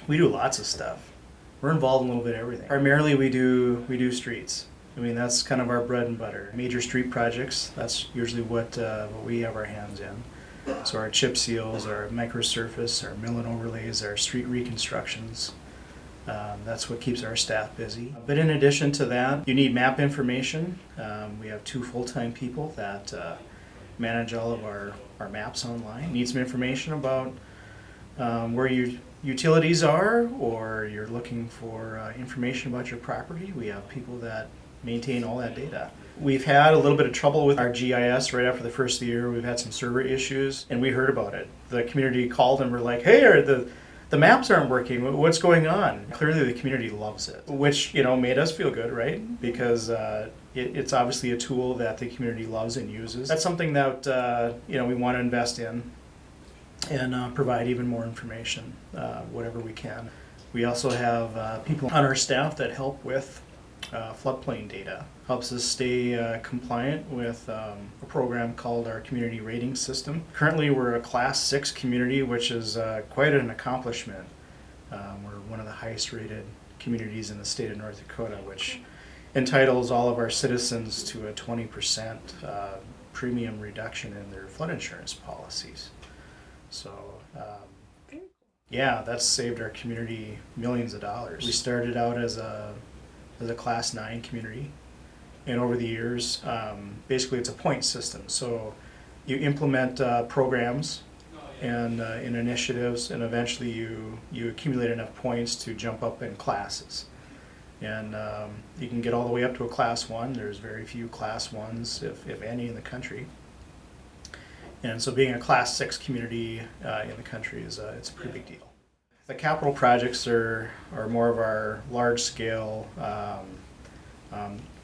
We do lots of stuff. We're involved in a little bit of everything. Primarily, we do streets. I mean, that's kind of our bread and butter. Major street projects. That's usually what we have our hands in. So our chip seals, our microsurface, our mill and overlays, our street reconstructions. That's what keeps our staff busy. But in addition to that, you need map information. We have 2 full-time people that manage all of our maps online. Need some information about where your utilities are, or you're looking for information about your property. We have people that maintain all that data. We've had a little bit of trouble with our GIS right after the first year. We've had some server issues, and we heard about it. The community called and were like, hey, the maps aren't working. What's going on? Clearly the community loves it, which made us feel good, right? Because it's obviously a tool that the community loves and uses. That's something that we want to invest in and provide even more information, whatever we can. We also have people on our staff that help with floodplain data. Helps us stay compliant with a program called our Community Rating System. Currently we're a Class 6 community, which is quite an accomplishment. We're one of the highest rated communities in the state of North Dakota, which entitles all of our citizens to a 20% premium reduction in their flood insurance policies. So yeah, that's saved our community millions of dollars. We started out as a Class 9 community, and over the years, basically it's a point system. So you implement programs and initiatives, and eventually you accumulate enough points to jump up in classes. And you can get all the way up to a Class 1. There's very few Class 1s, if any, in the country. And so being a Class 6 community in the country it's a pretty big deal. The capital projects are more of our large-scale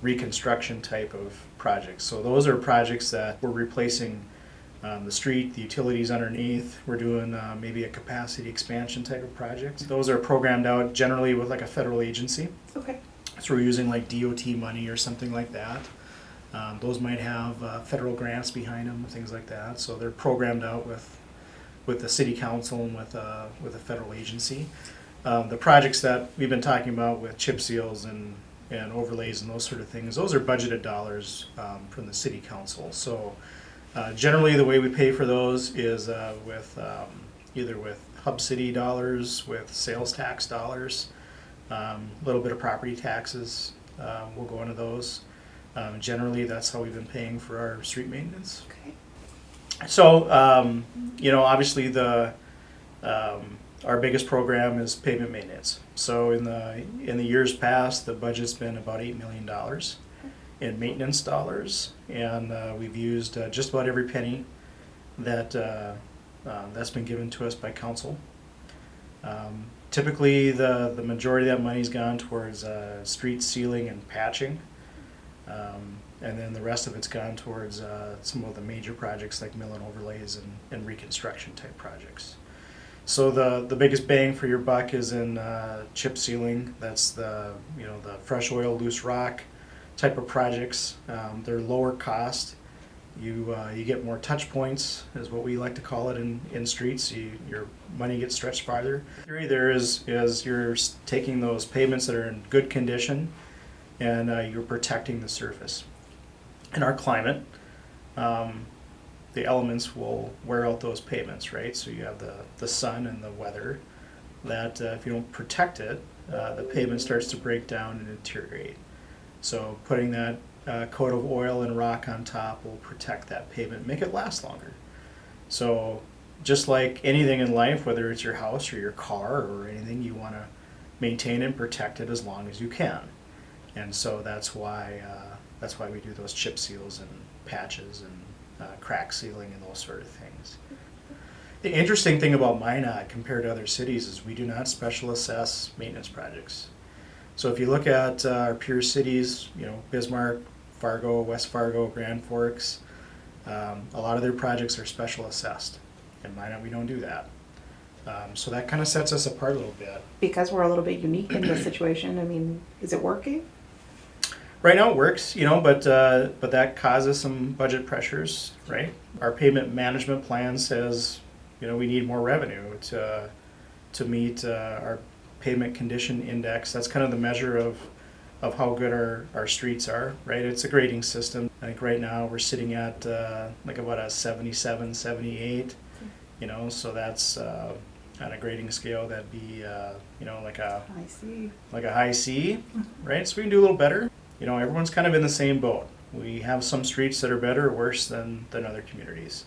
reconstruction type of projects. So those are projects that we're replacing the street, the utilities underneath. We're doing maybe a capacity expansion type of project. Those are programmed out generally with like a federal agency. Okay. So we're using like DOT money or something like that. Those might have federal grants behind them, things like that. So they're programmed out with the city council and with a federal agency. The projects that we've been talking about with chip seals and overlays and those sort of things, those are budgeted dollars from the city council. So generally the way we pay for those is with either with Hub City dollars, with sales tax dollars, a little bit of property taxes will go into those. Generally that's how we've been paying for our street maintenance. Okay. So, obviously our biggest program is pavement maintenance. So in the years past, the budget's been about $8 million in maintenance dollars, and we've used just about every penny that's been given to us by council. Typically, the majority of that money's gone towards street sealing and patching. And then the rest of it's gone towards some of the major projects like mill and overlays and reconstruction type projects. So the biggest bang for your buck is in chip sealing. That's the fresh oil, loose rock type of projects. They're lower cost. You get more touch points, is what we like to call it in streets. Your money gets stretched farther. The theory there is you're taking those pavements that are in good condition and you're protecting the surface. In our climate, the elements will wear out those pavements, right? So you have the sun and the weather that if you don't protect it, the pavement starts to break down and deteriorate. So putting that coat of oil and rock on top will protect that pavement, make it last longer. So just like anything in life, whether it's your house or your car or anything, you want to maintain and protect it as long as you can. And so that's why we do those chip seals and patches and crack sealing and those sort of things. The interesting thing about Minot compared to other cities is we do not special assess maintenance projects. So if you look at our peer cities, Bismarck, Fargo, West Fargo, Grand Forks, a lot of their projects are special assessed. In Minot, we don't do that. So that kind of sets us apart a little bit. Because we're a little bit unique in this situation, I mean, is it working? Right now it works, but that causes some budget pressures, right? Our pavement management plan says, we need more revenue to meet our pavement condition index. That's kind of the measure of how good our streets are, right? It's a grading system. I think right now we're sitting at like about a 77, 78, you know, so that's on a grading scale, that'd be, you know, like a I see. high C, right? So we can do a little better. You know, everyone's kind of in the same boat. We have some streets that are better or worse than other communities.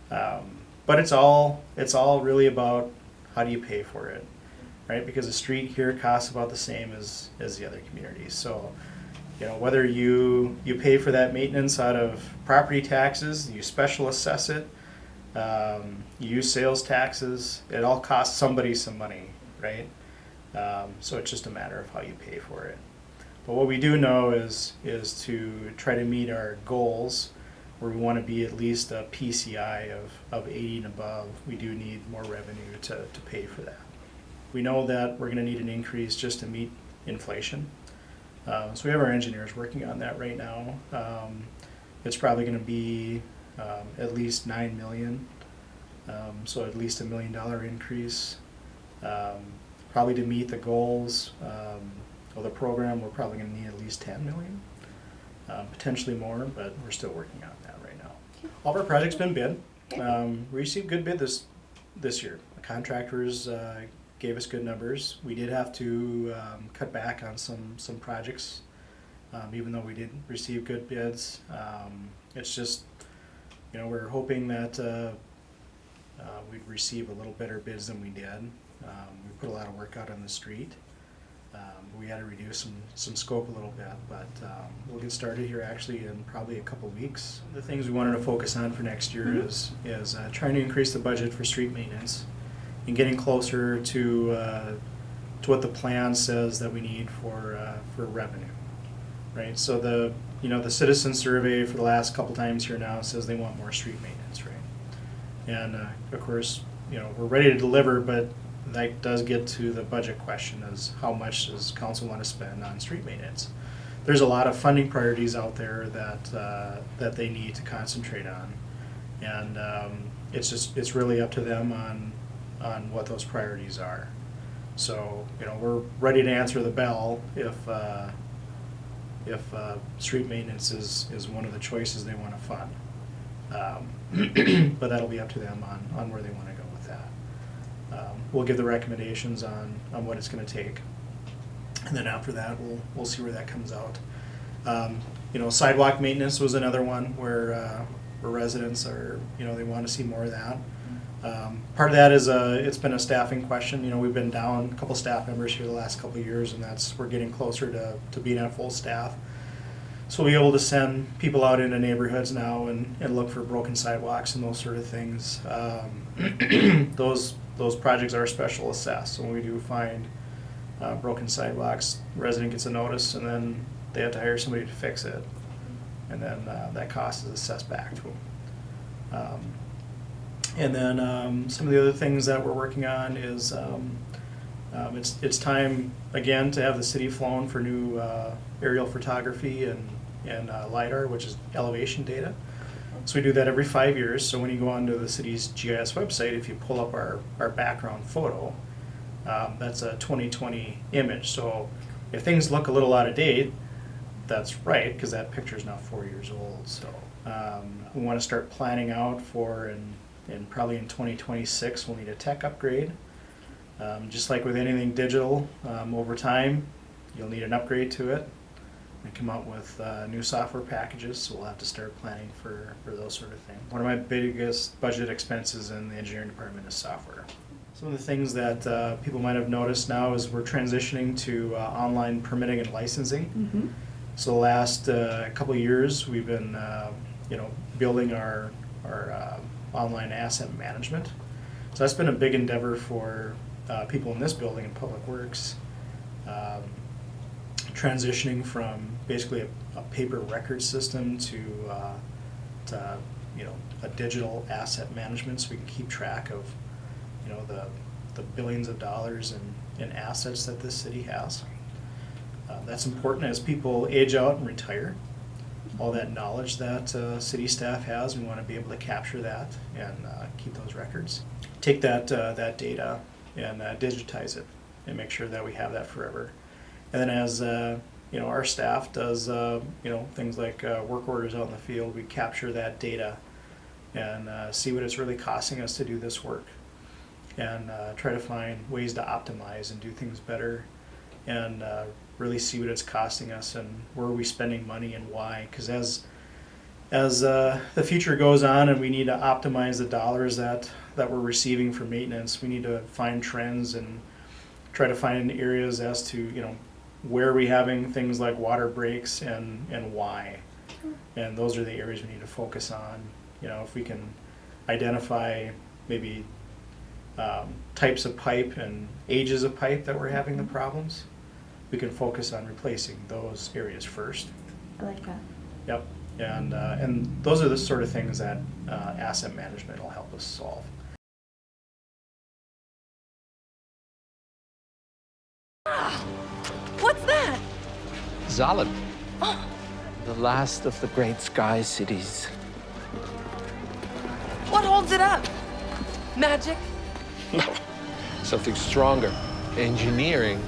But it's all really about how do you pay for it, right? Because a street here costs about the same as the other communities. So, you know, whether you pay for that maintenance out of property taxes, you special assess it, you use sales taxes, it all costs somebody some money, right? So it's just a matter of how you pay for it. But what we do know is to try to meet our goals, where we want to be at least a PCI of 80 and above. We do need more revenue to pay for that. We know that we're going to need an increase just to meet inflation. So we have our engineers working on that right now. It's probably going to be at least $9 million, so at least $1 million increase. Probably to meet the goals of the program, we're probably going to need at least $10 million, potentially more, but we're still working on that right now. All of our projects been bid. We received good bid this year. The contractors gave us good numbers. We did have to cut back on some projects, even though we did receive good bids. It's just, you know, we're hoping that we'd receive a little better bids than we did. We put a lot of work out on the street. We had to reduce some scope a little bit, but we'll get started here actually in probably a couple weeks. The things we wanted to focus on for next year is trying to increase the budget for street maintenance and getting closer to what the plan says that we need for revenue, right? So the citizen survey for the last couple times here now says they want more street maintenance, right? And of course, you know, we're ready to deliver, but that does get to the budget question: is how much does council want to spend on street maintenance? There's a lot of funding priorities out there that they need to concentrate on, and it's really up to them on what those priorities are. So, you know, we're ready to answer the bell if street maintenance is one of the choices they want to fund, but that'll be up to them on where they want to go with that. We'll give the recommendations on what it's going to take, and then after that we'll see where that comes out. You know, sidewalk maintenance was another one where residents are, you know, they want to see more of that. Part of that is it's been a staffing question. You know, we've been down a couple staff members here the last couple of years, and we're getting closer to being at full staff. So we'll be able to send people out into neighborhoods now and look for broken sidewalks and those sort of things. Those projects are special assessed. So when we do find broken sidewalks, resident gets a notice, and then they have to hire somebody to fix it, and then that cost is assessed back to them. And then some of the other things that we're working on is it's time again to have the city flown for new aerial photography and LiDAR, which is elevation data. So we do that every 5 years. So when you go onto the city's GIS website, if you pull up our background photo, that's a 2020 image. So if things look a little out of date, that's right, because that picture is now 4 years old. So we want to start planning out for, and probably in 2026, we'll need a tech upgrade. Just like with anything digital, over time, you'll need an upgrade to it and come out with new software packages, so we'll have to start planning for those sort of things. One of my biggest budget expenses in the engineering department is software. Some of the things that people might have noticed now is we're transitioning to online permitting and licensing. Mm-hmm. So the last couple of years, we've been building our online asset management. So that's been a big endeavor for people in this building in Public Works, transitioning from basically a paper record system to a digital asset management, so we can keep track of the billions of dollars in assets that this city has. That's important as people age out and retire. All that knowledge that city staff has, we want to be able to capture that and keep those records. Take that data and digitize it. and make sure that we have that forever. And then as you know, our staff does you know, things like work orders out in the field, we capture that data and see what it's really costing us to do this work, and try to find ways to optimize and do things better, and really see what it's costing us and where are we spending money and why. Because as the future goes on and we need to optimize the dollars that we're receiving for maintenance, we need to find trends and try to find areas as to, you know, where are we having things like water breaks and why. And those are the areas we need to focus on. You know, if we can identify maybe types of pipe and ages of pipe that we're having the problems, we can focus on replacing those areas first. I like that. Yep. And those are the sort of things that asset management will help us solve. What's that? Zalab. The last of the great sky cities. What holds it up? Magic? Something stronger. Engineering.